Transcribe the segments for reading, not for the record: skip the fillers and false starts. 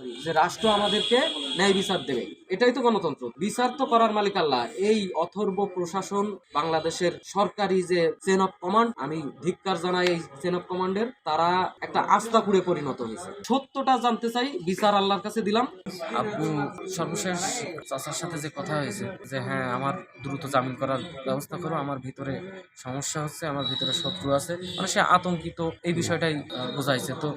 করি যে রাষ্ট্র আমাদেরকে ন্যায় বিচার দেবে, এটাই তো গণতন্ত্র। বিচার তো করার মালিক আল্লাহ। এই অথর্ব প্রশাসন, বাংলাদেশের সরকারি যে চেন অফ কমান্ড, আমি ধিক্কার জানাই এই চেন অফ কমান্ডের। তারা একটা আস্তাকুড়ে পরিণত হয়েছে। সত্যটা জানতে চাই, বিচার আল্লাহর কাছে দিলাম। আপু, সর্বশেষ চাচার সাথে যে কথা হয়েছে যে হ্যাঁ আমার দ্রুত জামিন করার ব্যবস্থা করো, আমার ভিতরে সমস্যা হচ্ছে, আমার ভিতরে শত্রু আছে, মানে সে আতঙ্কিত, এই বিষয়টাই বোঝাইছে। তো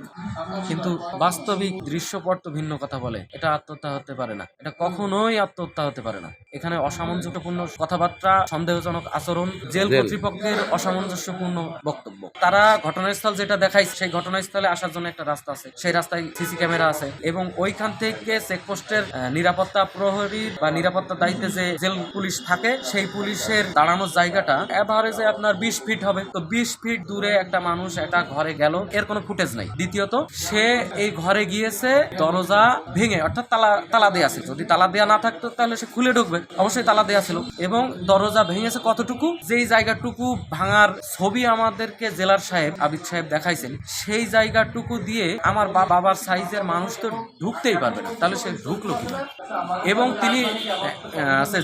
কিন্তু বাস্তবিক দৃশ্যপট তো ভিন্ন কথা বলে। এটা আত্মহত্যা হতে পারে না, এটা কখনোই আত্মহত্যা হতে পারে না। এখানে অসামঞ্জস্যপূর্ণ কথাবার্তা, সন্দেহজনক আচরণ, জেল কর্তৃপক্ষের অসামঞ্জস্যপূর্ণ বক্তব্য। তারা ঘটনাস্থল যেটা দেখাইছে, সেই ঘটনাস্থলে আসার জন্য একটা রাস্তা আছে, সেই রাস্তায় সিসি ক্যামেরা আছে, এবং ওইখান থেকে চেকপোস্টের নিরাপত্তা প্রহরী বা নিরাপত্তা দায়িত্বে যে জেল পুলিশ থাকে, সেই পুলিশের দাঁড়ানোর জায়গাটা এভারেজে আপনার 20 ফিট হবে। তো 20 ফিট দূরে একটা মানুষ একটা ঘরে গেল, এর কোনো ফুটেজ নাই। দ্বিতীয়ত, সে এই ঘরে গিয়েছে দরজা ভেঙে, অর্থাৎ তালা দেয়া ছিল। যদি তালা দেয়া না থাকতো তাহলে সে খুলে ঢুকবে, অবশ্যই তালা দেয়া ছিল। এবং দরজা ভেঙেছে কতটুকু, যেই জায়গাটুকু ভাঙার ছবি আমাদেরকে জেলার সাহেব আবিদ সাহেব দেখাইছেন, সেই জায়গাটুকু দিয়ে আমার বাবার সাইজের মানুষ তো ঢুকতেই পারবে না, তাহলে সে ঢুকলো কিভাবে? এবং তিনি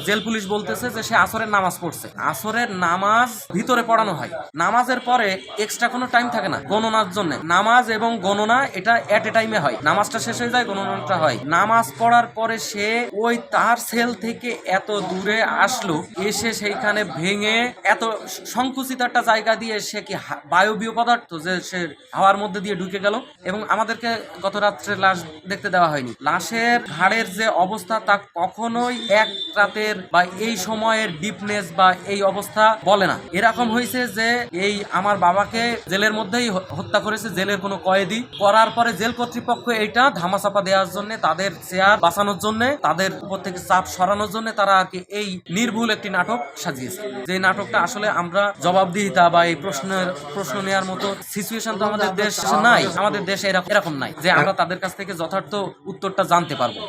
জেল পুলিশ বলতেছে যে সে আসরের নামাজ পড়ছে। আসরের নামাজ ভিতরে পড়ানো হয়, নামাজের পরে এক্সট্রা কোনো টাইম থাকে না গণনার জন্য। নামাজ এবং গণনা এটা এট এ টাইমে হয়, নামাজটা শেষ হয়ে যায়, গণনাটা হয়। নামাজ পড়ার পরে সে ওই তার সেল থেকে এত দূরে আসলো, এসে সেইখানে ভেঙে এত সংকুচিত একটা জায়গা দিয়ে সে কি বায়বীয় পদার্থ যে সে হাওয়ার মধ্যে দিয়ে ঢুকে গেল। এবং আমাদেরকে গত রাত্রে লাশ দেখতে দেওয়া হয়নি। লাশের ঘাড়ের যে অবস্থা, তা কখনোই এক রাতের বা এই সময়ের ডিপনেস বা এই অবস্থা বলে না। এরকম হয়েছে যে এই আমার বাবাকে জেলের মধ্যেই হত্যা করেছে জেলের কোনো কয়েদি। করার পরে জেল কর্তৃপক্ষ এইটা ধামাচাপা দেওয়ার জন্য, তাদের চেয়ার বাঁচানোর জন্য, তাদের উপর থেকে চাপ সরানোর জন্য তারা আর কি এই নির্ভুল একটি নাটক সাজিয়েছে। যে নাটকটা আসলে আমরা জবাবদিহিতা বা এই প্রশ্ন নেওয়ার মতো সিচুয়েশন তো আমাদের দেশ নাই, আমাদের দেশে এরকম নাই যে আমরা তাদের কাছ থেকে যথার্থ উত্তরটা জানতে পারবো।